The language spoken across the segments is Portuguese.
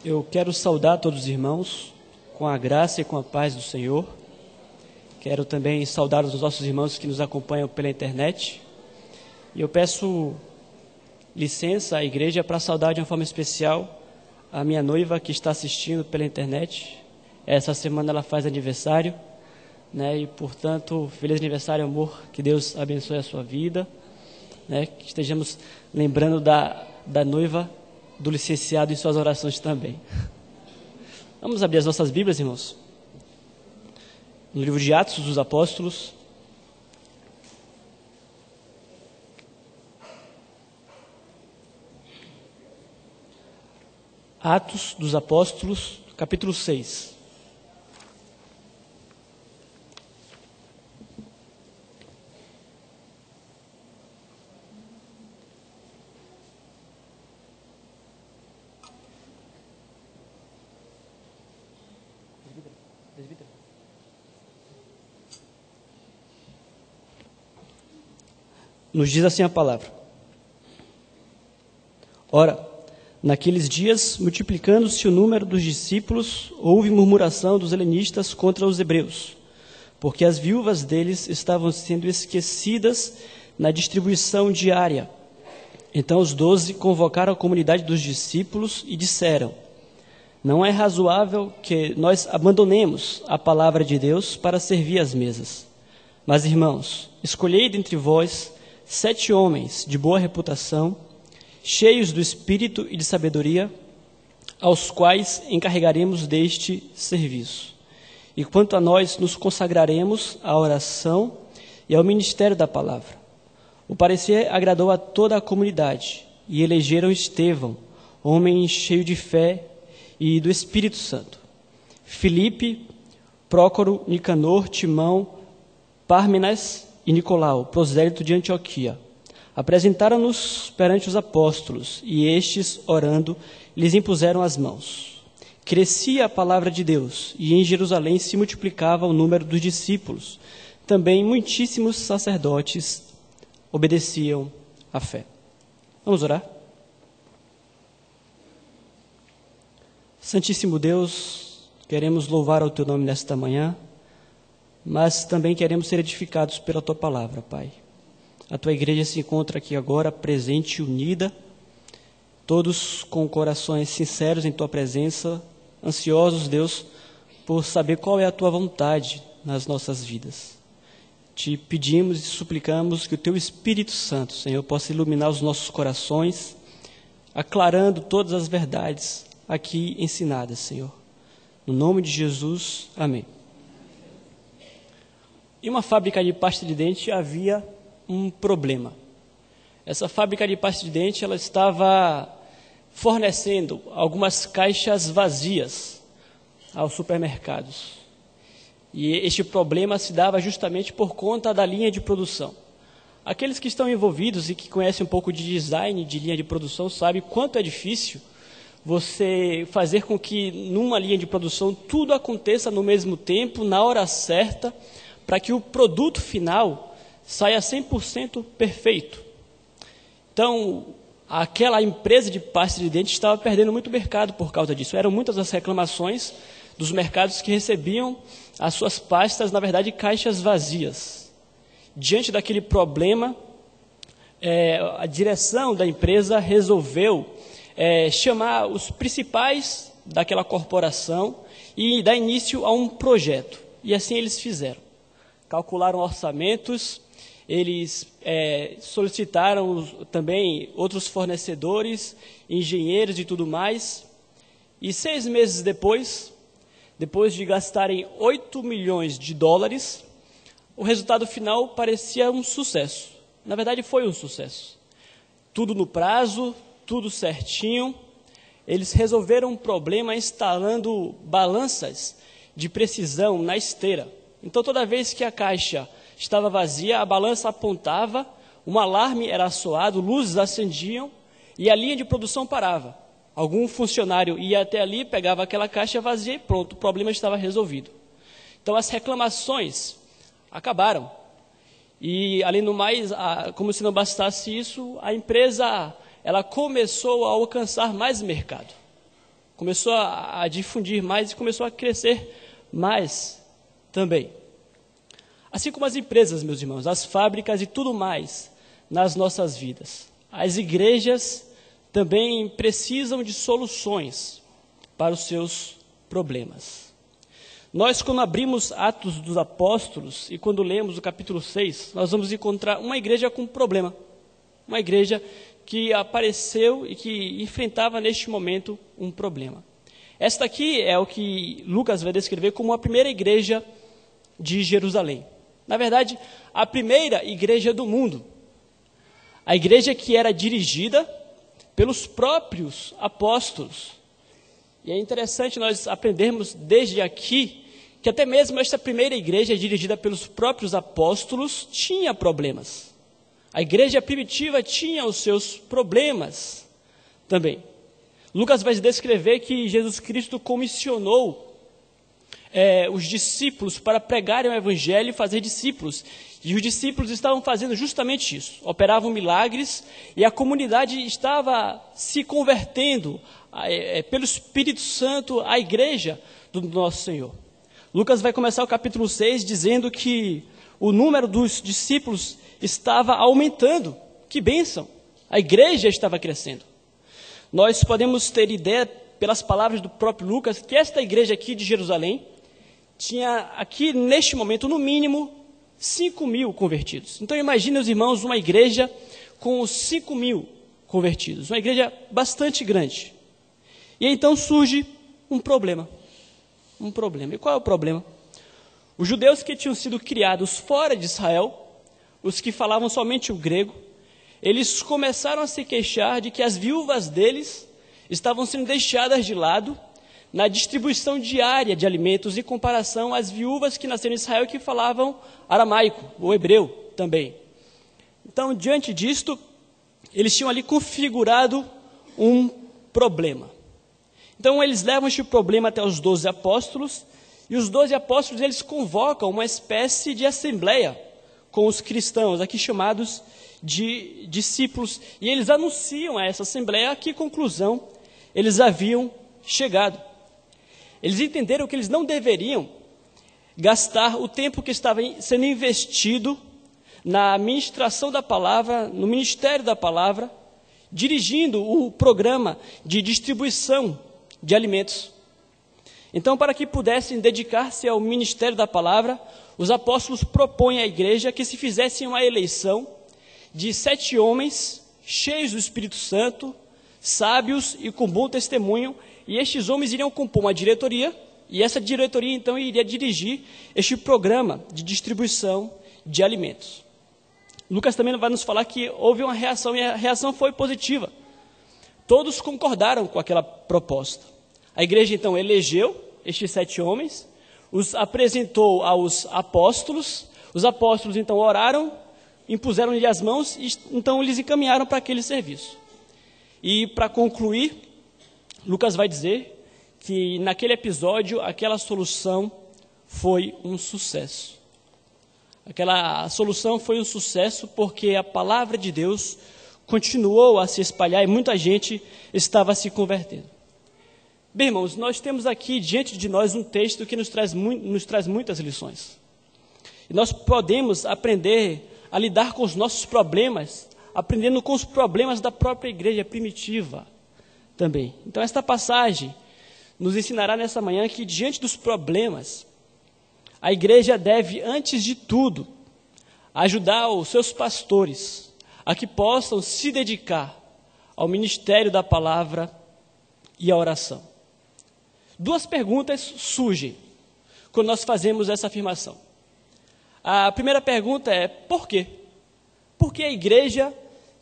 Eu quero saudar todos os irmãos com a graça e com a paz do Senhor. Quero também saudar os nossos irmãos que nos acompanham pela internet. E eu peço licença à igreja para saudar de uma forma especial a minha noiva que está assistindo pela internet. Essa semana ela faz aniversário, né? E, portanto, feliz aniversário, amor. Que Deus abençoe a sua vida, né? Que estejamos lembrando da noiva, do licenciado em suas orações também. Vamos abrir as nossas Bíblias, irmãos. No livro de Atos dos Apóstolos. Atos dos Apóstolos, capítulo 6. Nos diz assim a palavra: Ora, naqueles dias, multiplicando-se o número dos discípulos, houve murmuração dos helenistas contra os hebreus, porque as viúvas deles estavam sendo esquecidas na distribuição diária. Então os 12 convocaram a comunidade dos discípulos e disseram: Não é razoável que nós abandonemos a palavra de Deus para servir às mesas. Mas, irmãos, escolhei dentre vós 7 homens de boa reputação, cheios do Espírito e de sabedoria, aos quais encarregaremos deste serviço. E quanto a nós, nos consagraremos à oração e ao ministério da palavra. O parecer agradou a toda a comunidade, e elegeram Estevão, homem cheio de fé e do Espírito Santo, Filipe, Prócoro, Nicanor, Timão, Pármenas e Nicolau, prosélito de Antioquia. Apresentaram-nos perante os apóstolos, e estes, orando, lhes impuseram as mãos. Crescia a palavra de Deus, e em Jerusalém se multiplicava o número dos discípulos. Também muitíssimos sacerdotes obedeciam à fé. Vamos orar? Santíssimo Deus, queremos louvar o Teu nome nesta manhã, mas também queremos ser edificados pela Tua palavra, Pai. A Tua igreja se encontra aqui agora, presente e unida, todos com corações sinceros em Tua presença, ansiosos, Deus, por saber qual é a Tua vontade nas nossas vidas. Te pedimos e suplicamos que o Teu Espírito Santo, Senhor, possa iluminar os nossos corações, aclarando todas as verdades aqui ensinadas, Senhor. No nome de Jesus, amém. Em uma fábrica de pasta de dente havia um problema. Essa fábrica de pasta de dente, ela estava fornecendo algumas caixas vazias aos supermercados. E este problema se dava justamente por conta da linha de produção. Aqueles que estão envolvidos e que conhecem um pouco de design de linha de produção sabem quanto é difícil você fazer com que numa linha de produção tudo aconteça no mesmo tempo, na hora certa, para que o produto final saia 100% perfeito. Então, aquela empresa de pasta de dente estava perdendo muito mercado por causa disso. Eram muitas as reclamações dos mercados que recebiam as suas pastas, na verdade, caixas vazias. Diante daquele problema, a direção da empresa resolveu chamar os principais daquela corporação e dar início a um projeto. E assim eles fizeram. Calcularam orçamentos, eles solicitaram também outros fornecedores, engenheiros e tudo mais. E 6 meses depois de gastarem $8 milhões, o resultado final parecia um sucesso. Na verdade, foi um sucesso. Tudo no prazo, tudo certinho. Eles resolveram um problema instalando balanças de precisão na esteira. Então, toda vez que a caixa estava vazia, a balança apontava, um alarme era soado, luzes acendiam e a linha de produção parava. Algum funcionário ia até ali, pegava aquela caixa vazia e pronto, o problema estava resolvido. Então, as reclamações acabaram. E, além do mais, como se não bastasse isso, a empresa ela começou a alcançar mais mercado. começou a difundir mais e começou a crescer mais também. Assim como as empresas, meus irmãos, as fábricas e tudo mais nas nossas vidas. As igrejas também precisam de soluções para os seus problemas. Nós, quando abrimos Atos dos Apóstolos e quando lemos o capítulo 6, nós vamos encontrar uma igreja com problema. Uma igreja que apareceu e que enfrentava neste momento um problema. Esta aqui é o que Lucas vai descrever como a primeira igreja de Jerusalém. Na verdade, a primeira igreja do mundo. A igreja que era dirigida pelos próprios apóstolos. E é interessante nós aprendermos desde aqui que até mesmo esta primeira igreja dirigida pelos próprios apóstolos tinha problemas. A igreja primitiva tinha os seus problemas também. Lucas vai descrever que Jesus Cristo comissionou os discípulos para pregarem o evangelho e fazer discípulos. E os discípulos estavam fazendo justamente isso. Operavam milagres e a comunidade estava se convertendo pelo Espírito Santo à igreja do nosso Senhor. Lucas vai começar o capítulo 6 dizendo que o número dos discípulos estava aumentando. Que bênção! A igreja estava crescendo. Nós podemos ter ideia, pelas palavras do próprio Lucas, que esta igreja aqui de Jerusalém tinha aqui, neste momento, no mínimo, 5.000 convertidos. Então, imagine, os irmãos, uma igreja com 5.000 convertidos. Uma igreja bastante grande. E então surge um problema. Um problema. E qual é o problema? Os judeus que tinham sido criados fora de Israel, os que falavam somente o grego, eles começaram a se queixar de que as viúvas deles estavam sendo deixadas de lado na distribuição diária de alimentos em comparação às viúvas que nasceram em Israel e que falavam aramaico, ou hebreu também. Então, diante disto, eles tinham ali configurado um problema. Então, eles levam este problema até os 12 apóstolos, e os 12 apóstolos, eles convocam uma espécie de assembleia com os cristãos, aqui chamados de discípulos, e eles anunciam a essa assembleia a que conclusão eles haviam chegado. Eles entenderam que eles não deveriam gastar o tempo que estava sendo investido na ministração da palavra, no ministério da palavra, dirigindo o programa de distribuição de alimentos. Então, para que pudessem dedicar-se ao ministério da palavra, os apóstolos propõem à igreja que se fizesse uma eleição de 7 homens cheios do Espírito Santo, sábios e com bom testemunho, e estes homens iriam compor uma diretoria, e essa diretoria então iria dirigir este programa de distribuição de alimentos. Lucas também vai nos falar que houve uma reação, e a reação foi positiva. Todos concordaram com aquela proposta. A igreja então elegeu estes 7 homens, os apresentou aos apóstolos, os apóstolos então oraram, impuseram-lhe as mãos, e então eles encaminharam para aquele serviço. E para concluir, Lucas vai dizer que naquele episódio, aquela solução foi um sucesso. Aquela solução foi um sucesso porque a palavra de Deus continuou a se espalhar e muita gente estava se convertendo. Bem, irmãos, nós temos aqui diante de nós um texto que nos traz muitas lições. E nós podemos aprender a lidar com os nossos problemas, aprendendo com os problemas da própria igreja primitiva também. Então, esta passagem nos ensinará nessa manhã que, diante dos problemas, a igreja deve, antes de tudo, ajudar os seus pastores a que possam se dedicar ao ministério da palavra e à oração. 2 perguntas surgem quando nós fazemos essa afirmação. A primeira pergunta é: por quê? Por que a igreja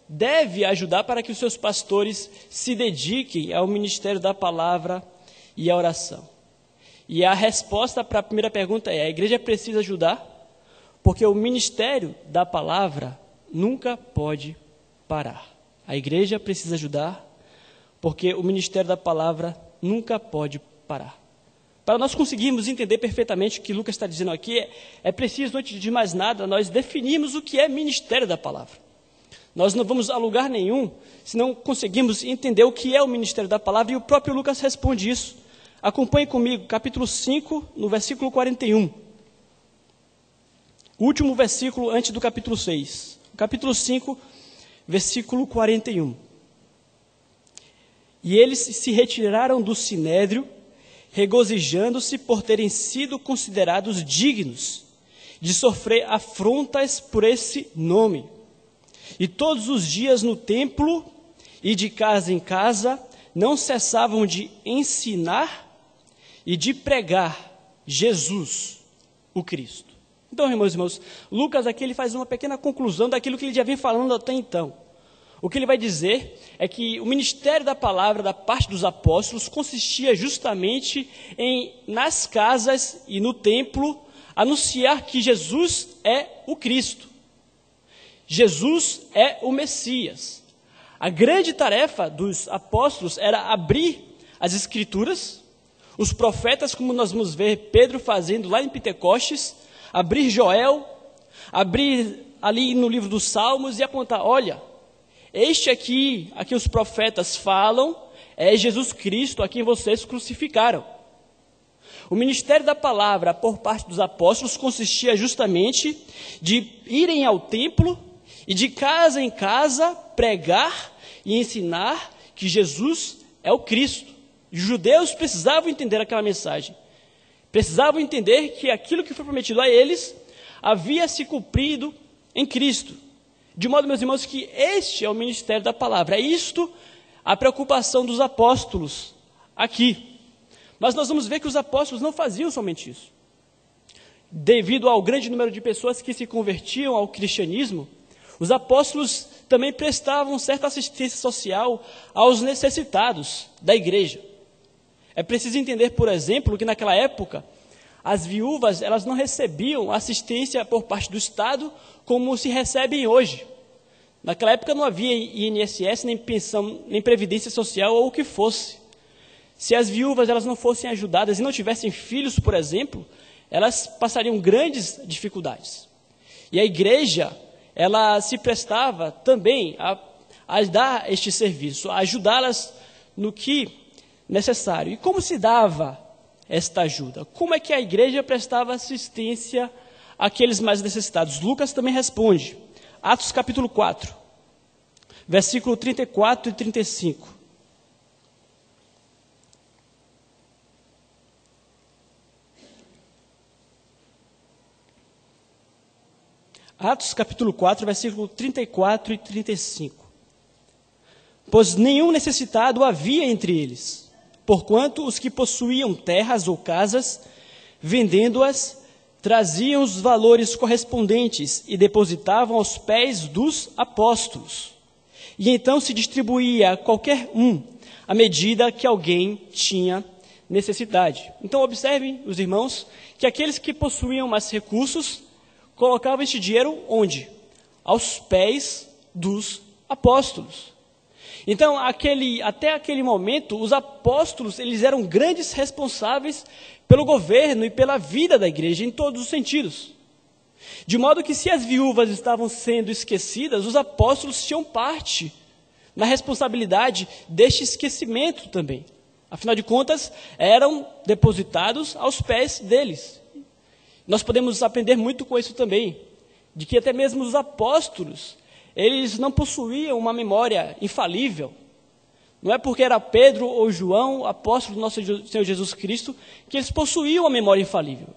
deve ajudar para que os seus pastores se dediquem ao ministério da palavra e à oração? E a resposta para a primeira pergunta é: a igreja precisa ajudar porque o ministério da palavra nunca pode parar. A igreja precisa ajudar porque o ministério da palavra nunca pode parar. Para nós conseguirmos entender perfeitamente o que Lucas está dizendo aqui, é preciso, antes de mais nada, nós definirmos o que é ministério da palavra. Nós não vamos a lugar nenhum se não conseguirmos entender o que é o ministério da palavra, e o próprio Lucas responde isso. Acompanhe comigo, capítulo 5, no versículo 41. O último versículo antes do capítulo 6. Capítulo 5, versículo 41. E eles se retiraram do sinédrio, regozijando-se por terem sido considerados dignos de sofrer afrontas por esse nome. E todos os dias no templo e de casa em casa não cessavam de ensinar e de pregar Jesus, o Cristo. Então, irmãos, Lucas aqui ele faz uma pequena conclusão daquilo que ele já vem falando até então. O que ele vai dizer é que o ministério da palavra da parte dos apóstolos consistia justamente em, nas casas e no templo, anunciar que Jesus é o Cristo. Jesus é o Messias. A grande tarefa dos apóstolos era abrir as Escrituras, os profetas, como nós vamos ver Pedro fazendo lá em Pentecostes, abrir Joel, abrir ali no livro dos Salmos e apontar, olha, este aqui, a que os profetas falam, é Jesus Cristo, a quem vocês crucificaram. O ministério da palavra por parte dos apóstolos consistia justamente de irem ao templo e de casa em casa pregar e ensinar que Jesus é o Cristo. Os judeus precisavam entender aquela mensagem. Precisavam entender que aquilo que foi prometido a eles havia se cumprido em Cristo. De modo, meus irmãos, que este é o ministério da palavra. É isto a preocupação dos apóstolos aqui. Mas nós vamos ver que os apóstolos não faziam somente isso. Devido ao grande número de pessoas que se convertiam ao cristianismo, os apóstolos também prestavam certa assistência social aos necessitados da igreja. É preciso entender, por exemplo, que naquela época, as viúvas elas não recebiam assistência por parte do Estado como se recebem hoje. Naquela época não havia INSS, nem pensão, nem previdência social ou o que fosse. Se as viúvas elas não fossem ajudadas e não tivessem filhos, por exemplo, elas passariam grandes dificuldades. E a igreja, ela se prestava também a dar este serviço, a ajudá-las no que necessário. E como se dava esta ajuda? Como é que a igreja prestava assistência àqueles mais necessitados? Lucas também responde. Atos capítulo 4, versículo 34 e 35. Atos capítulo 4, versículo 34 e 35. Pois nenhum necessitado havia entre eles, porquanto os que possuíam terras ou casas, vendendo-as, traziam os valores correspondentes e depositavam aos pés dos apóstolos. E então se distribuía a qualquer um, à medida que alguém tinha necessidade. Então observem, os irmãos, que aqueles que possuíam mais recursos, colocavam este dinheiro onde? Aos pés dos apóstolos. Então, até aquele momento, os apóstolos eles eram grandes responsáveis pelo governo e pela vida da igreja, em todos os sentidos. De modo que, se as viúvas estavam sendo esquecidas, os apóstolos tinham parte na responsabilidade deste esquecimento também. Afinal de contas, eram depositados aos pés deles. Nós podemos aprender muito com isso também, de que até mesmo os apóstolos, eles não possuíam uma memória infalível. Não é porque era Pedro ou João, apóstolo do nosso Senhor Jesus Cristo, que eles possuíam a memória infalível.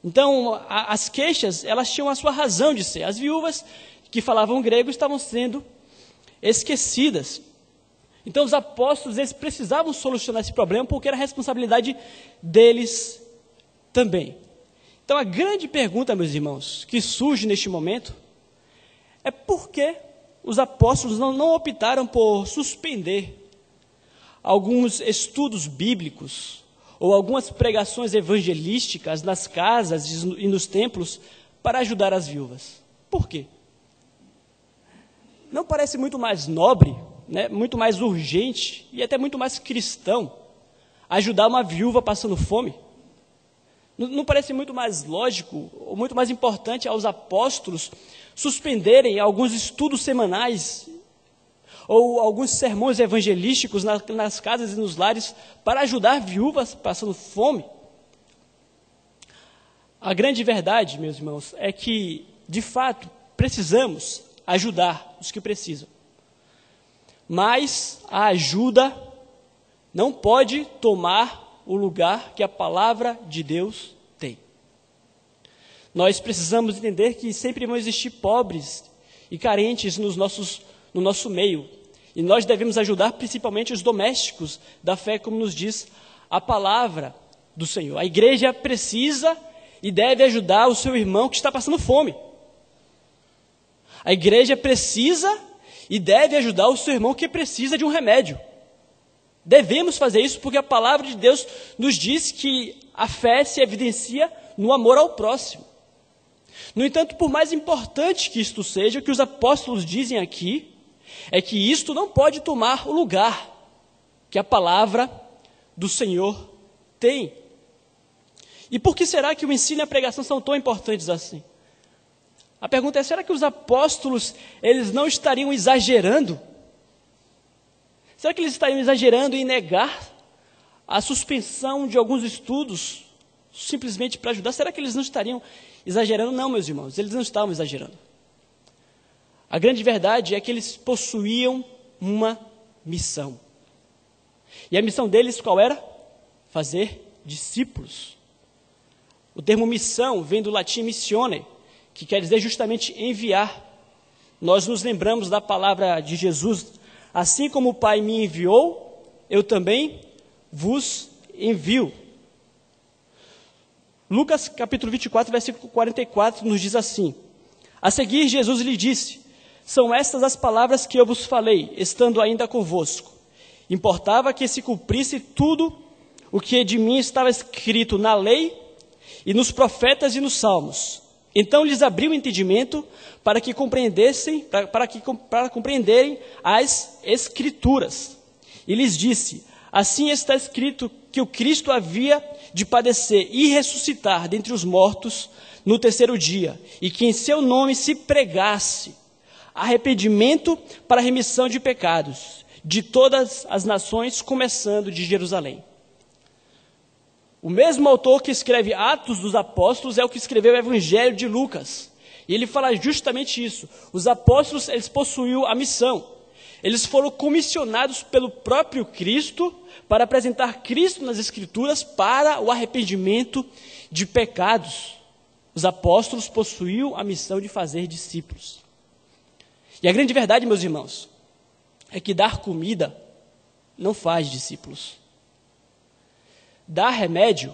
Então, as queixas, elas tinham a sua razão de ser. As viúvas que falavam grego estavam sendo esquecidas. Então, os apóstolos, eles precisavam solucionar esse problema, porque era a responsabilidade deles também. Então, a grande pergunta, meus irmãos, que surge neste momento, é por que os apóstolos não optaram por suspender alguns estudos bíblicos ou algumas pregações evangelísticas nas casas e nos templos para ajudar as viúvas. Por quê? Não parece muito mais nobre, né, muito mais urgente e até muito mais cristão ajudar uma viúva passando fome? Não parece muito mais lógico ou muito mais importante aos apóstolos suspenderem alguns estudos semanais ou alguns sermões evangelísticos nas casas e nos lares para ajudar viúvas passando fome? A grande verdade, meus irmãos, é que, de fato, precisamos ajudar os que precisam. Mas a ajuda não pode tomar o lugar que a palavra de Deus tem. Nós precisamos entender que sempre vão existir pobres e carentes no nosso meio. E nós devemos ajudar principalmente os domésticos da fé, como nos diz a palavra do Senhor. A igreja precisa e deve ajudar o seu irmão que está passando fome. A igreja precisa e deve ajudar o seu irmão que precisa de um remédio. Devemos fazer isso porque a palavra de Deus nos diz que a fé se evidencia no amor ao próximo. No entanto, por mais importante que isto seja, o que os apóstolos dizem aqui é que isto não pode tomar o lugar que a palavra do Senhor tem. E por que será que o ensino e a pregação são tão importantes assim? A pergunta é, será que os apóstolos, eles não estariam exagerando? Será que eles estariam exagerando em negar a suspensão de alguns estudos simplesmente para ajudar? Será que eles não estariam exagerando? Não, meus irmãos, eles não estavam exagerando. A grande verdade é que eles possuíam uma missão. E a missão deles qual era? Fazer discípulos. O termo missão vem do latim missione, que quer dizer justamente enviar. Nós nos lembramos da palavra de Jesus: assim como o Pai me enviou, eu também vos envio. Lucas capítulo 24, versículo 44 nos diz assim: a seguir Jesus lhe disse: são estas as palavras que eu vos falei, estando ainda convosco. Importava que se cumprisse tudo o que de mim estava escrito na lei e nos profetas e nos salmos. Então lhes abriu o entendimento para que compreendessem, para compreenderem as Escrituras. E lhes disse: assim está escrito que o Cristo havia de padecer e ressuscitar dentre os mortos no terceiro dia, e que em seu nome se pregasse arrependimento para a remissão de pecados de todas as nações, começando de Jerusalém. O mesmo autor que escreve Atos dos Apóstolos é o que escreveu o Evangelho de Lucas. E ele fala justamente isso. Os apóstolos, eles possuíam a missão. Eles foram comissionados pelo próprio Cristo para apresentar Cristo nas Escrituras para o arrependimento de pecados. Os apóstolos possuíam a missão de fazer discípulos. E a grande verdade, meus irmãos, é que dar comida não faz discípulos. Dar remédio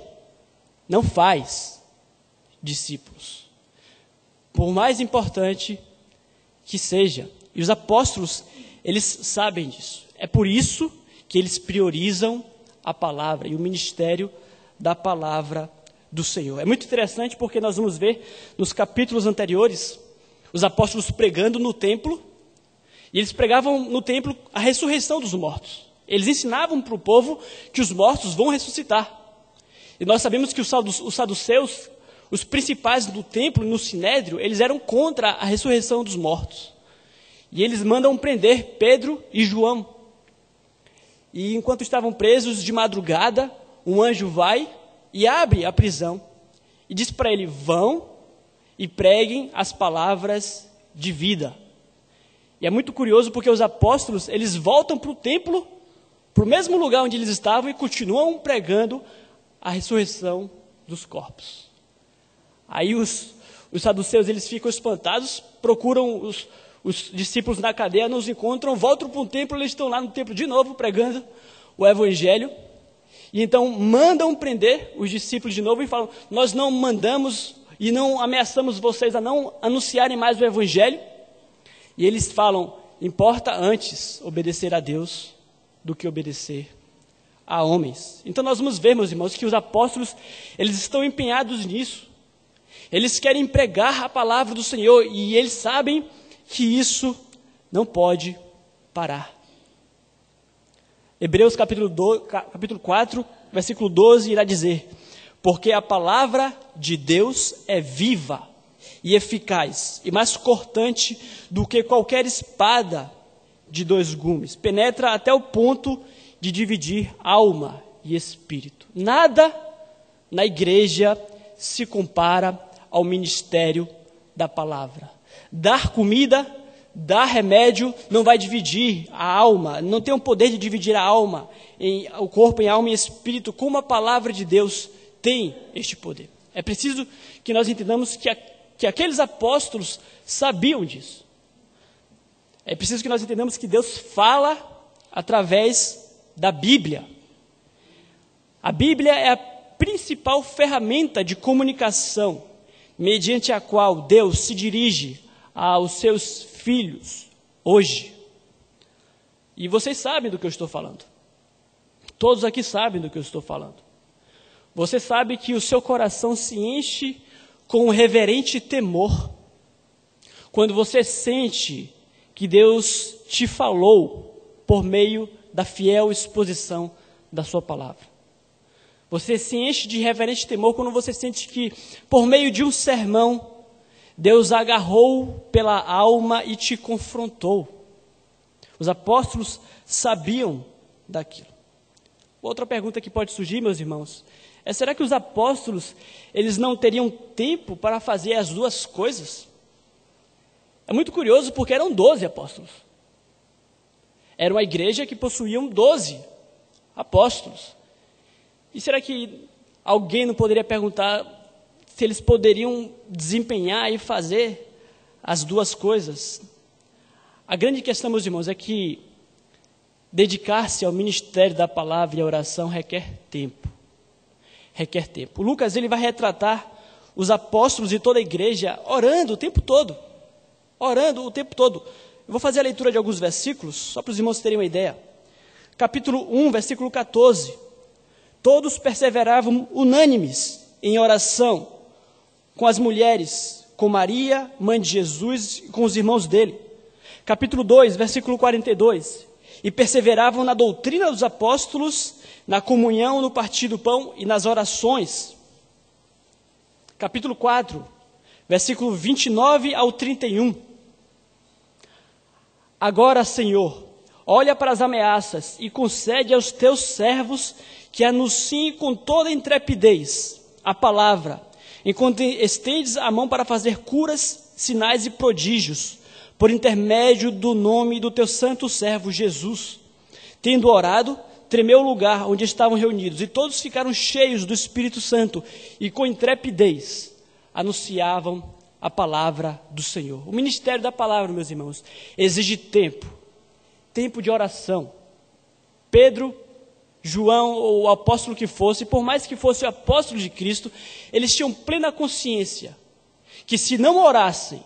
não faz discípulos, por mais importante que seja. E os apóstolos, eles sabem disso. É por isso que eles priorizam a palavra e o ministério da palavra do Senhor. É muito interessante porque nós vamos ver nos capítulos anteriores os apóstolos pregando no templo, e eles pregavam no templo a ressurreição dos mortos. Eles ensinavam para o povo que os mortos vão ressuscitar. E nós sabemos que os saduceus, os principais do templo, no Sinédrio, eles eram contra a ressurreição dos mortos. E eles mandam prender Pedro e João. E enquanto estavam presos de madrugada, um anjo vai e abre a prisão. E diz para ele: vão e preguem as palavras de vida. E é muito curioso porque os apóstolos, eles voltam para o templo, para o mesmo lugar onde eles estavam, e continuam pregando a ressurreição dos corpos. Aí os saduceus, eles ficam espantados, procuram os discípulos na cadeia, não os encontram, voltam para o templo, eles estão lá no templo de novo pregando o evangelho, e então mandam prender os discípulos de novo e falam: nós não mandamos e não ameaçamos vocês a não anunciarem mais o evangelho. E eles falam: importa antes obedecer a Deus do que obedecer a homens. Então nós vamos ver, meus irmãos, que os apóstolos, eles estão empenhados nisso. Eles querem pregar a palavra do Senhor e eles sabem que isso não pode parar. Hebreus capítulo 4, versículo 12 irá dizer: porque a palavra de Deus é viva e eficaz, e mais cortante do que qualquer espada de 2 gumes. Penetra até o ponto de dividir alma e espírito. Nada na igreja se compara ao ministério da palavra. Dar comida, dar remédio, não vai dividir a alma, não tem o poder de dividir a alma, o corpo em alma e espírito, como a palavra de Deus tem este poder. É preciso que nós entendamos que aqueles apóstolos sabiam disso. É preciso que nós entendamos que Deus fala através da Bíblia. A Bíblia é a principal ferramenta de comunicação, mediante a qual Deus se dirige aos seus filhos hoje. E vocês sabem do que eu estou falando. Todos aqui sabem do que eu estou falando. Você sabe que o seu coração se enche com um reverente temor quando você sente que Deus te falou por meio da fiel exposição da sua palavra. Você se enche de reverente temor quando você sente que, por meio de um sermão, Deus agarrou pela alma e te confrontou. Os apóstolos sabiam daquilo. Outra pergunta que pode surgir, meus irmãos, é: será que os apóstolos, eles não teriam tempo para fazer as duas coisas? É muito curioso porque eram 12 apóstolos. Era uma igreja que possuíam 12 apóstolos. E será que alguém não poderia perguntar se eles poderiam desempenhar e fazer as duas coisas? A grande questão, meus irmãos, é que dedicar-se ao ministério da palavra e à oração requer tempo. Requer tempo. Lucas, ele vai retratar os apóstolos e toda a igreja orando o tempo todo. Orando o tempo todo. Eu vou fazer a leitura de alguns versículos, só para os irmãos terem uma ideia. Capítulo 1, versículo 14. Todos perseveravam unânimes em oração com as mulheres, com Maria, mãe de Jesus, e com os irmãos dele. Capítulo 2, versículo 42. E perseveravam na doutrina dos apóstolos, na comunhão, no partir do pão e nas orações. Capítulo 4, versículo 29 ao 31. Agora, Senhor, olha para as ameaças e concede aos teus servos que anunciem com toda intrepidez a palavra, enquanto estendes a mão para fazer curas, sinais e prodígios, por intermédio do nome do teu santo servo Jesus. Tendo orado, tremeu o lugar onde estavam reunidos, e todos ficaram cheios do Espírito Santo, e com intrepidez anunciavam a palavra do Senhor. O ministério da palavra, meus irmãos, exige tempo de oração. Pedro, João ou o apóstolo que fosse, por mais que fosse o apóstolo de Cristo, eles tinham plena consciência que se não orassem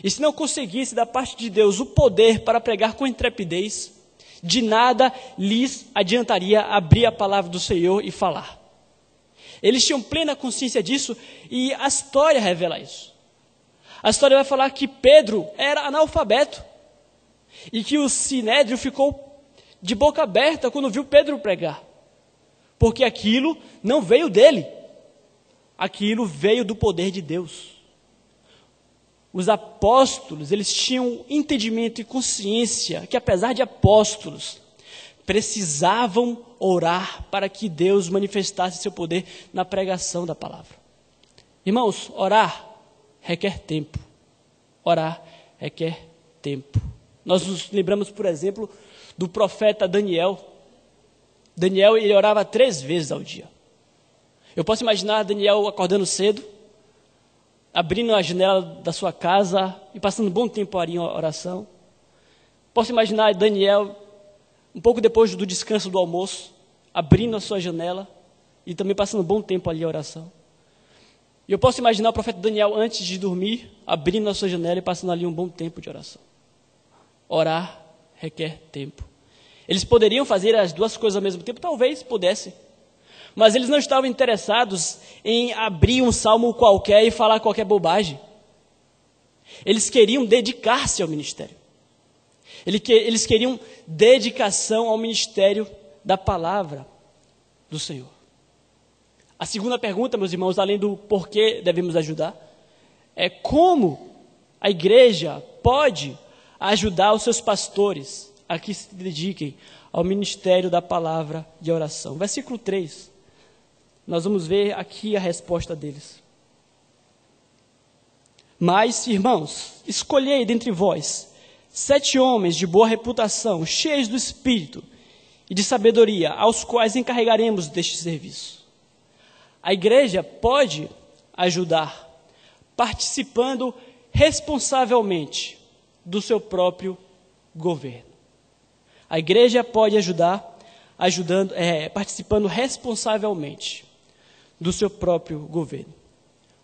e se não conseguissem da parte de Deus o poder para pregar com intrepidez, de nada lhes adiantaria abrir a palavra do Senhor e falar. Eles tinham plena consciência disso e a história revela isso. A história vai falar que Pedro era analfabeto e que o sinédrio ficou de boca aberta quando viu Pedro pregar, porque aquilo não veio dele, aquilo veio do poder de Deus. Os apóstolos, eles tinham entendimento e consciência que, apesar de apóstolos, precisavam orar para que Deus manifestasse seu poder na pregação da palavra. Irmãos, orar requer tempo. Orar requer tempo. Nós nos lembramos, por exemplo, do profeta Daniel. Daniel, ele orava 3 vezes ao dia. Eu posso imaginar Daniel acordando cedo, abrindo a janela da sua casa e passando um bom tempo ali em oração. Posso imaginar Daniel, um pouco depois do descanso do almoço, abrindo a sua janela e também passando um bom tempo ali em oração. E eu posso imaginar o profeta Daniel, antes de dormir, abrindo a sua janela e passando ali um bom tempo de oração. Orar requer tempo. Eles poderiam fazer as duas coisas ao mesmo tempo? Talvez pudessem. Mas eles não estavam interessados em abrir um salmo qualquer e falar qualquer bobagem. Eles queriam dedicar-se ao ministério. Eles queriam dedicação ao ministério da palavra do Senhor. A segunda pergunta, meus irmãos, além do porquê devemos ajudar, é como a igreja pode ajudar os seus pastores a que se dediquem ao ministério da palavra de oração. Versículo 3, nós vamos ver aqui a resposta deles. Mas, irmãos, escolhei dentre vós 7 homens de boa reputação, cheios do Espírito e de sabedoria, aos quais encarregaremos deste serviço. A igreja pode ajudar, participando responsavelmente do seu próprio governo. A igreja pode ajudar, participando responsavelmente do seu próprio governo.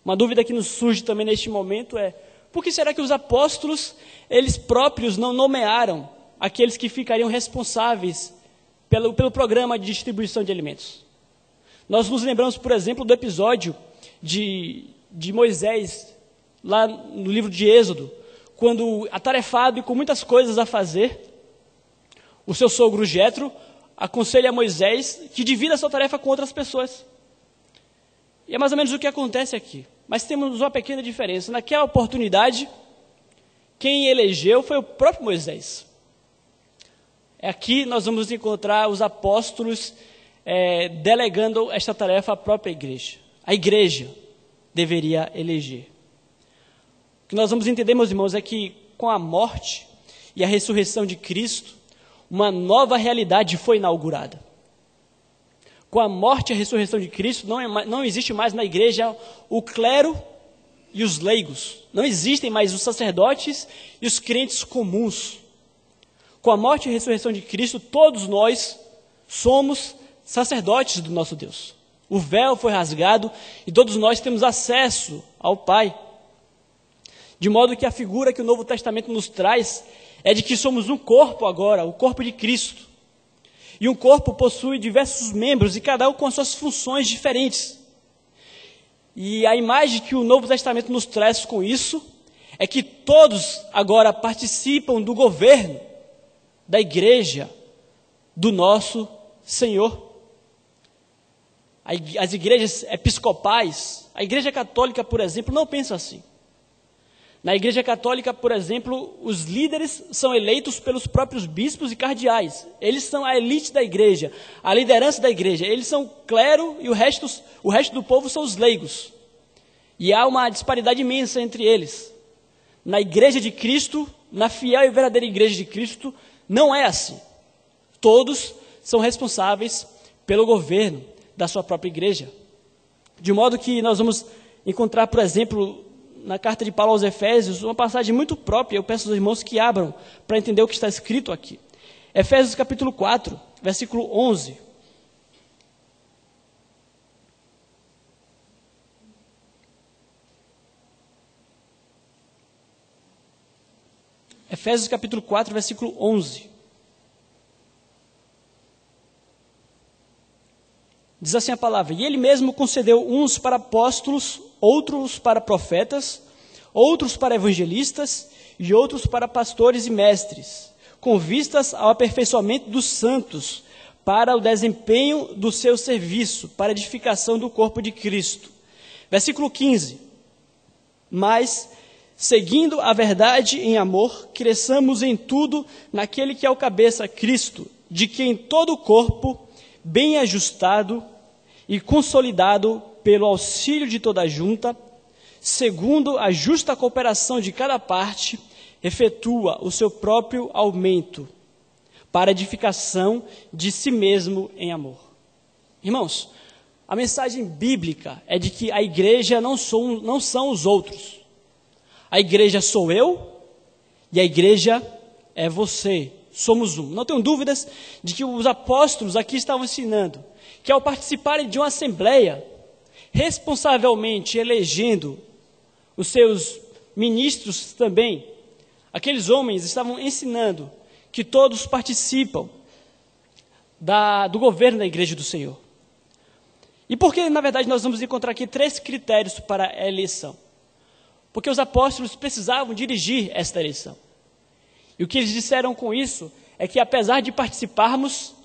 Uma dúvida que nos surge também neste momento é: por que será que os apóstolos, eles próprios, não nomearam aqueles que ficariam responsáveis pelo programa de distribuição de alimentos? Nós nos lembramos, por exemplo, do episódio de Moisés, lá no livro de Êxodo, quando, atarefado e com muitas coisas a fazer, o seu sogro Jetro aconselha a Moisés que divida a sua tarefa com outras pessoas. E é mais ou menos o que acontece aqui. Mas temos uma pequena diferença. Naquela oportunidade, quem elegeu foi o próprio Moisés. Aqui nós vamos encontrar os apóstolos delegando esta tarefa à própria igreja. A igreja deveria eleger. O que nós vamos entender, meus irmãos, é que com a morte e a ressurreição de Cristo, uma nova realidade foi inaugurada. Com a morte e a ressurreição de Cristo, não existe mais na igreja o clero e os leigos. Não existem mais os sacerdotes e os crentes comuns. Com a morte e a ressurreição de Cristo, todos nós somos sacerdotes do nosso Deus. O véu foi rasgado e todos nós temos acesso ao Pai. De modo que a figura que o Novo Testamento nos traz é de que somos um corpo agora, o corpo de Cristo. E um corpo possui diversos membros e cada um com suas funções diferentes. E a imagem que o Novo Testamento nos traz com isso é que todos agora participam do governo da igreja do nosso Senhor. As igrejas episcopais, a igreja católica, por exemplo, não pensa assim. Na igreja católica, por exemplo, os líderes são eleitos pelos próprios bispos e cardeais. Eles são a elite da igreja, a liderança da igreja. Eles são o clero e o resto do povo são os leigos. E há uma disparidade imensa entre eles. Na igreja de Cristo, na fiel e verdadeira igreja de Cristo, não é assim. Todos são responsáveis pelo governo da sua própria igreja. De modo que nós vamos encontrar, por exemplo, na carta de Paulo aos Efésios, uma passagem muito própria. Eu peço aos irmãos que abram para entender o que está escrito aqui. Efésios capítulo 4, versículo 11. Efésios capítulo 4, versículo 11. Diz assim a palavra: e ele mesmo concedeu uns para apóstolos, outros para profetas, outros para evangelistas e outros para pastores e mestres, com vistas ao aperfeiçoamento dos santos, para o desempenho do seu serviço, para a edificação do corpo de Cristo. Versículo 15. Mas, seguindo a verdade em amor, cresçamos em tudo naquele que é o cabeça, Cristo, de quem todo o corpo, bem ajustado e consolidado pelo auxílio de toda a junta, segundo a justa cooperação de cada parte, efetua o seu próprio aumento para a edificação de si mesmo em amor. Irmãos, a mensagem bíblica é de que a igreja não são os outros. A igreja sou eu e a igreja é você. Somos um. Não tenho dúvidas de que os apóstolos aqui estavam ensinando que ao participarem de uma assembleia, responsavelmente elegendo os seus ministros também, aqueles homens estavam ensinando que todos participam do governo da igreja do Senhor. E por que, na verdade, nós vamos encontrar aqui 3 critérios para a eleição? Porque os apóstolos precisavam dirigir esta eleição. E o que eles disseram com isso é que, apesar de participarmos,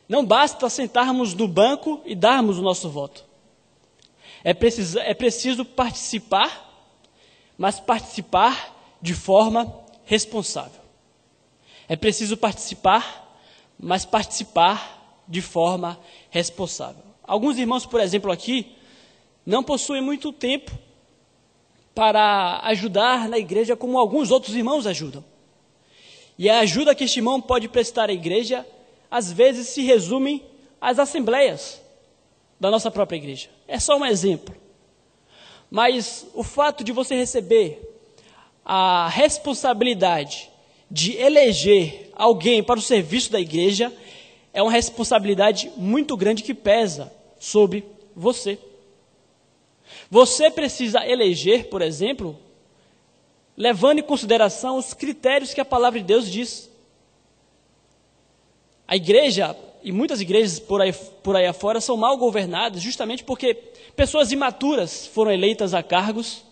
não basta sentarmos no banco e darmos o nosso voto. É preciso participar, mas participar de forma responsável. É preciso participar, mas participar de forma responsável. Alguns irmãos, por exemplo, aqui, não possuem muito tempo para ajudar na igreja como alguns outros irmãos ajudam. E a ajuda que este irmão pode prestar à igreja, às vezes se resume às assembleias da nossa própria igreja. É só um exemplo. Mas o fato de você receber a responsabilidade de eleger alguém para o serviço da igreja é uma responsabilidade muito grande que pesa sobre você. Você precisa eleger, por exemplo, levando em consideração os critérios que a palavra de Deus diz. A igreja, e muitas igrejas por aí afora, são mal governadas justamente porque pessoas imaturas foram eleitas a cargos,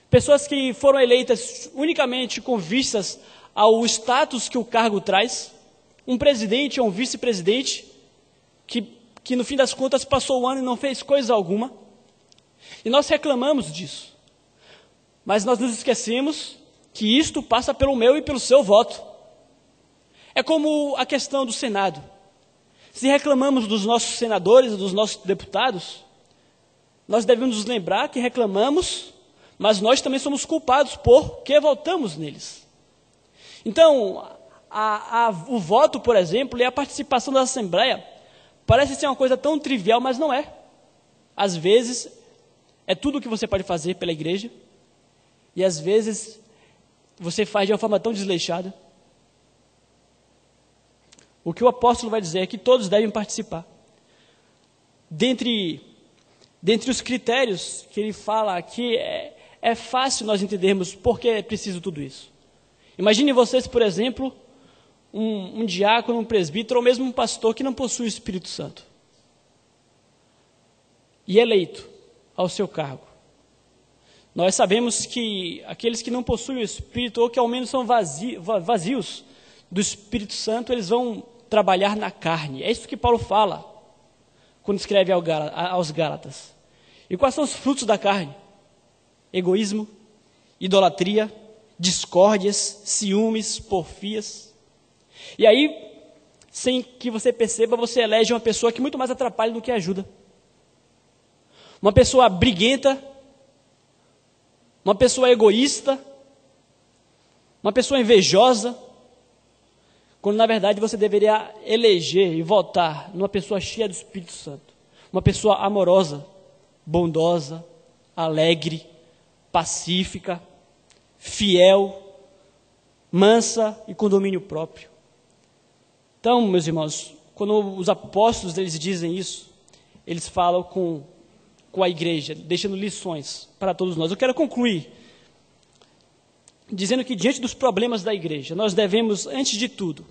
pessoas que foram eleitas unicamente com vistas ao status que o cargo traz, um presidente ou um vice-presidente que no fim das contas passou o ano e não fez coisa alguma. E nós reclamamos disso. Mas nós nos esquecemos que isto passa pelo meu e pelo seu voto. É como a questão do Senado. Se reclamamos dos nossos senadores, dos nossos deputados, nós devemos nos lembrar que reclamamos, mas nós também somos culpados porque votamos neles. Então, o voto, por exemplo, e a participação da Assembleia parece ser uma coisa tão trivial, mas não é. Às vezes, é tudo o que você pode fazer pela igreja, e às vezes você faz de uma forma tão desleixada. O que o apóstolo vai dizer é que todos devem participar. Dentre os critérios que ele fala aqui, é fácil nós entendermos por que é preciso tudo isso. Imagine vocês, por exemplo, um diácono, um presbítero, ou mesmo um pastor que não possui o Espírito Santo. E eleito ao seu cargo. Nós sabemos que aqueles que não possuem o Espírito, ou que ao menos são vazios do Espírito Santo, eles vão trabalhar na carne. É isso que Paulo fala quando escreve aos Gálatas. E quais são os frutos da carne? Egoísmo, idolatria, discórdias, ciúmes, porfias. E aí, sem que você perceba, você elege uma pessoa que muito mais atrapalha do que ajuda. Uma pessoa briguenta, uma pessoa egoísta, uma pessoa invejosa, quando na verdade você deveria eleger e votar numa pessoa cheia do Espírito Santo, uma pessoa amorosa, bondosa, alegre, pacífica, fiel, mansa e com domínio próprio. Então, meus irmãos, quando os apóstolos eles dizem isso, eles falam com a igreja, deixando lições para todos nós. Eu quero concluir dizendo que diante dos problemas da igreja, nós devemos, antes de tudo,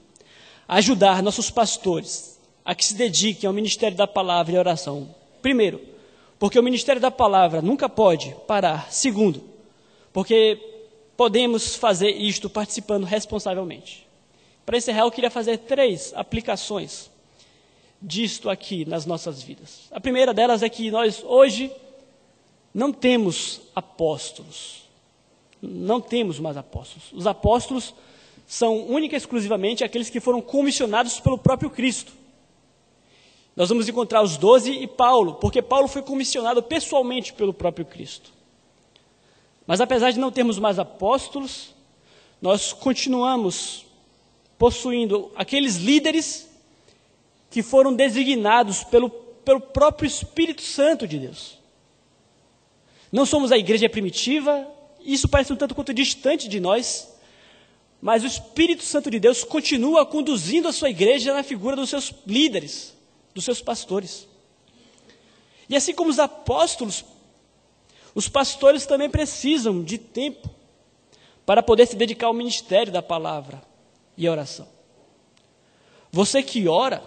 ajudar nossos pastores a que se dediquem ao ministério da palavra e oração. Primeiro, porque o ministério da palavra nunca pode parar. Segundo, porque podemos fazer isto participando responsavelmente. Para encerrar, eu queria fazer 3 aplicações disto aqui nas nossas vidas. A primeira delas é que nós hoje não temos apóstolos. Não temos mais apóstolos. Os apóstolos são única e exclusivamente aqueles que foram comissionados pelo próprio Cristo. Nós vamos encontrar os 12 e Paulo, porque Paulo foi comissionado pessoalmente pelo próprio Cristo. Mas apesar de não termos mais apóstolos, nós continuamos possuindo aqueles líderes que foram designados pelo próprio Espírito Santo de Deus. Não somos a igreja primitiva, isso parece um tanto quanto distante de nós, mas o Espírito Santo de Deus continua conduzindo a sua igreja na figura dos seus líderes, dos seus pastores. E assim como os apóstolos, os pastores também precisam de tempo para poder se dedicar ao ministério da palavra e a oração. Você que ora,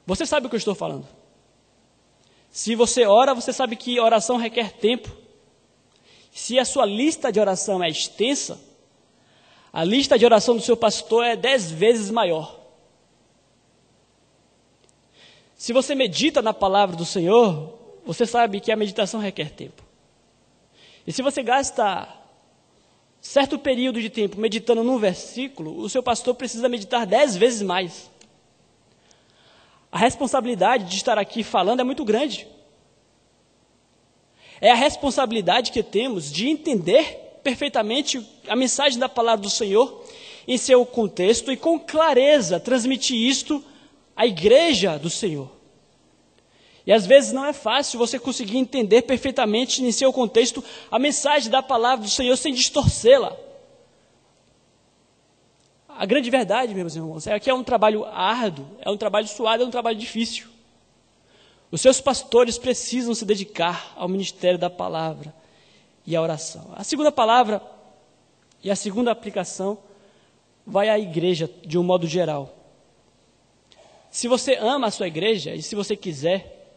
você sabe o que eu estou falando. Se você ora, você sabe que oração requer tempo. Se a sua lista de oração é extensa, a lista de oração do seu pastor é 10 vezes maior. Se você medita na palavra do Senhor, você sabe que a meditação requer tempo. E se você gasta certo período de tempo meditando num versículo, o seu pastor precisa meditar 10 vezes mais. A responsabilidade de estar aqui falando é muito grande. É a responsabilidade que temos de entender perfeitamente a mensagem da palavra do Senhor em seu contexto e com clareza transmitir isto à igreja do Senhor. E às vezes não é fácil você conseguir entender perfeitamente em seu contexto a mensagem da palavra do Senhor sem distorcê-la. A grande verdade, meus irmãos, é que é um trabalho árduo, é um trabalho suado, é um trabalho difícil. Os seus pastores precisam se dedicar ao ministério da palavra e à oração. A segunda palavra e a segunda aplicação vai à igreja de um modo geral. Se você ama a sua igreja e se você quiser,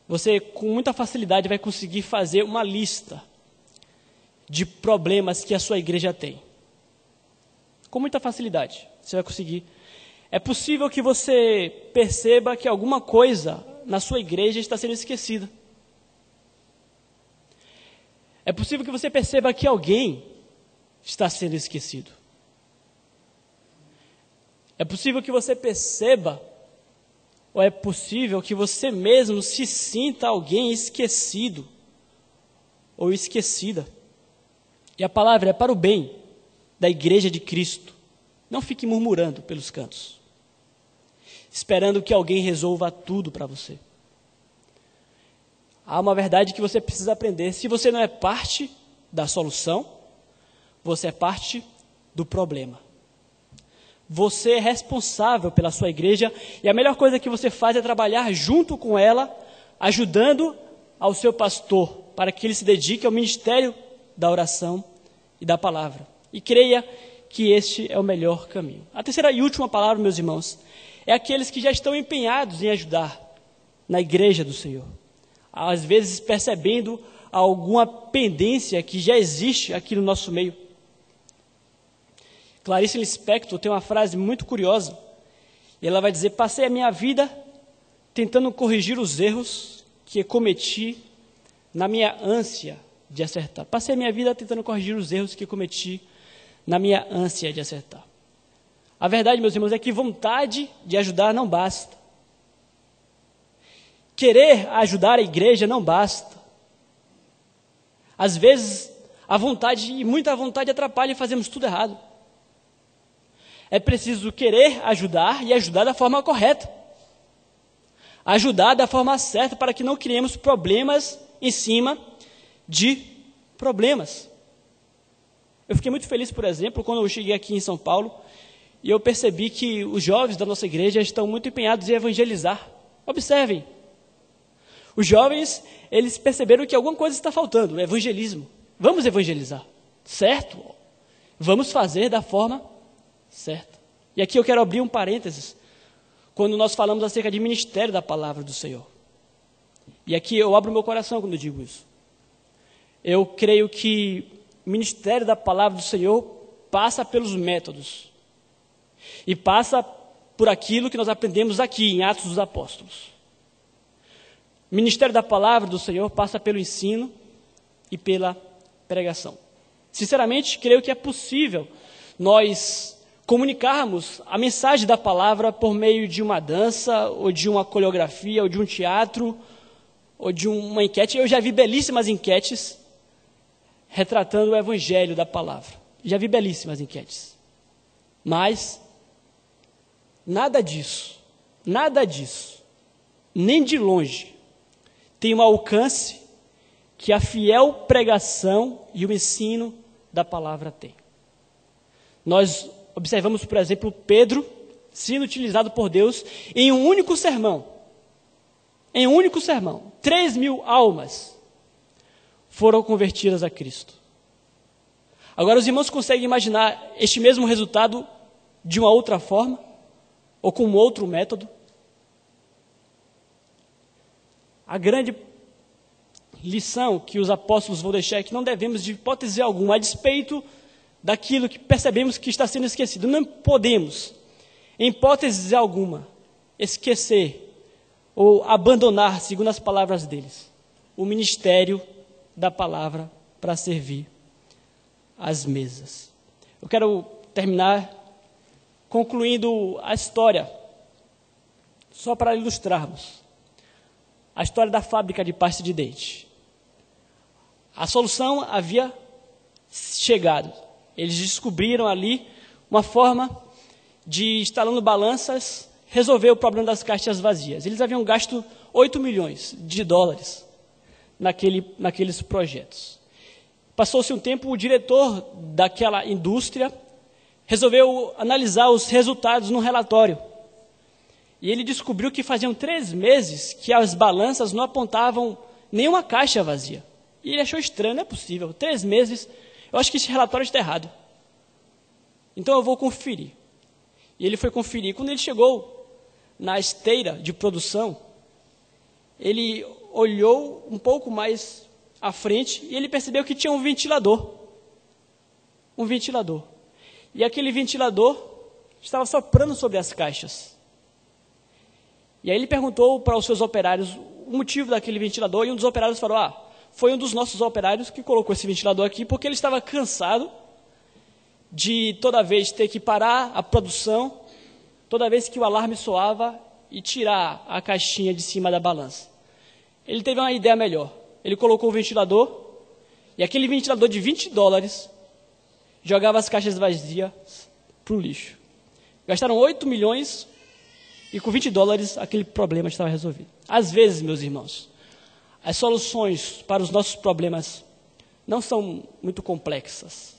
você com muita facilidade vai conseguir fazer uma lista de problemas que a sua igreja tem. Com muita facilidade, você vai conseguir. É possível que você perceba que alguma coisa na sua igreja está sendo esquecida. É possível que você perceba que alguém está sendo esquecido. É possível que você perceba, ou é possível que você mesmo se sinta alguém esquecido ou esquecida. E a palavra é para o bem da igreja de Cristo. Não fique murmurando pelos cantos, esperando que alguém resolva tudo para você. Há uma verdade que você precisa aprender. Se você não é parte da solução, você é parte do problema. Você é responsável pela sua igreja e a melhor coisa que você faz é trabalhar junto com ela, ajudando ao seu pastor, para que ele se dedique ao ministério da oração e da palavra. E creia que este é o melhor caminho. A terceira e última palavra, meus irmãos, é aqueles que já estão empenhados em ajudar na igreja do Senhor. Às vezes percebendo alguma pendência que já existe aqui no nosso meio. Clarice Lispector tem uma frase muito curiosa. E ela vai dizer: passei a minha vida tentando corrigir os erros que cometi na minha ânsia de acertar. Passei a minha vida tentando corrigir os erros que cometi na minha ânsia de acertar. A verdade, meus irmãos, é que vontade de ajudar não basta. Querer ajudar a igreja não basta. Às vezes, a vontade e muita vontade atrapalha e fazemos tudo errado. É preciso querer ajudar e ajudar da forma correta. Ajudar da forma certa para que não criemos problemas em cima de problemas. Eu fiquei muito feliz, por exemplo, quando eu cheguei aqui em São Paulo e eu percebi que os jovens da nossa igreja estão muito empenhados em evangelizar. Observem. Os jovens, eles perceberam que alguma coisa está faltando, o evangelismo. Vamos evangelizar, certo? Vamos fazer da forma certa. E aqui eu quero abrir um parênteses, quando nós falamos acerca de ministério da palavra do Senhor. E aqui eu abro meu coração quando eu digo isso. Eu creio que o ministério da palavra do Senhor passa pelos métodos. E passa por aquilo que nós aprendemos aqui em Atos dos Apóstolos. O ministério da palavra do Senhor passa pelo ensino e pela pregação. Sinceramente, creio que é possível nós comunicarmos a mensagem da palavra por meio de uma dança, ou de uma coreografia, ou de um teatro, ou de uma enquete. Eu já vi belíssimas enquetes retratando o evangelho da palavra. Já vi belíssimas enquetes. Mas nada disso, nem de longe, tem um alcance que a fiel pregação e o ensino da palavra tem. Nós observamos, por exemplo, Pedro sendo utilizado por Deus em um único sermão. 3.000 almas foram convertidas a Cristo. Agora, os irmãos conseguem imaginar este mesmo resultado de uma outra forma? Ou com um outro método? A grande lição que os apóstolos vão deixar é que não devemos, de hipótese alguma, a despeito daquilo que percebemos que está sendo esquecido, não podemos, em hipótese alguma, esquecer ou abandonar, segundo as palavras deles, o ministério da palavra para servir as mesas. Eu quero terminar concluindo a história, só para ilustrarmos. A história da fábrica de pasta de dente. A solução havia chegado. Eles descobriram ali uma forma de, instalando balanças, resolver o problema das caixas vazias. Eles haviam gasto 8 milhões de dólares naqueles projetos. Passou-se um tempo, o diretor daquela indústria resolveu analisar os resultados num relatório. E ele descobriu que faziam 3 meses que as balanças não apontavam nenhuma caixa vazia. E ele achou estranho, não é possível. 3 meses, eu acho que esse relatório está errado. Então eu vou conferir. E ele foi conferir. Quando ele chegou na esteira de produção, ele olhou um pouco mais à frente e ele percebeu que tinha um ventilador. Um ventilador. E aquele ventilador estava soprando sobre as caixas. E aí ele perguntou para os seus operários o motivo daquele ventilador, e um dos operários falou, foi um dos nossos operários que colocou esse ventilador aqui, porque ele estava cansado de toda vez ter que parar a produção, toda vez que o alarme soava, e tirar a caixinha de cima da balança. Ele teve uma ideia melhor. Ele colocou o ventilador, e aquele ventilador de 20 dólares jogava as caixas vazias para o lixo. Gastaram 8 milhões e com 20 dólares aquele problema estava resolvido. Às vezes, meus irmãos, as soluções para os nossos problemas não são muito complexas.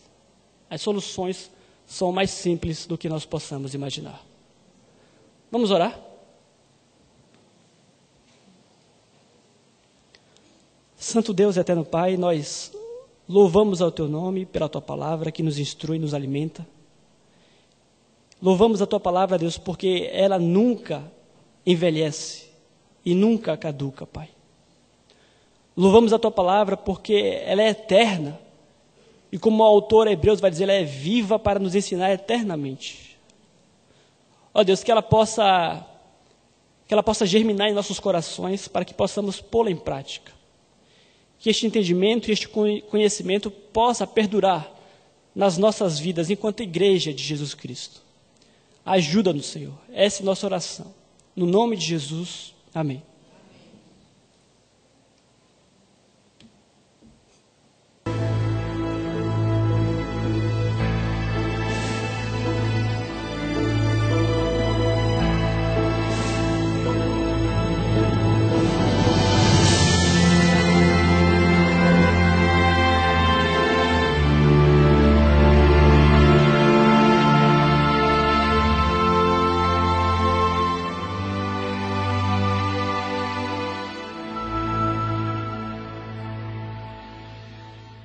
As soluções são mais simples do que nós possamos imaginar. Vamos orar? Santo Deus, eterno Pai, nós louvamos ao Teu nome pela Tua palavra que nos instrui e nos alimenta. Louvamos a Tua palavra, Deus, porque ela nunca envelhece e nunca caduca, Pai. Louvamos a Tua palavra porque ela é eterna e, como o autor Hebreus vai dizer, ela é viva para nos ensinar eternamente. Ó Deus, que ela possa germinar em nossos corações para que possamos pô-la em prática. Que este entendimento e este conhecimento possa perdurar nas nossas vidas enquanto igreja de Jesus Cristo. Ajuda-nos, Senhor. Essa é a nossa oração. No nome de Jesus, amém.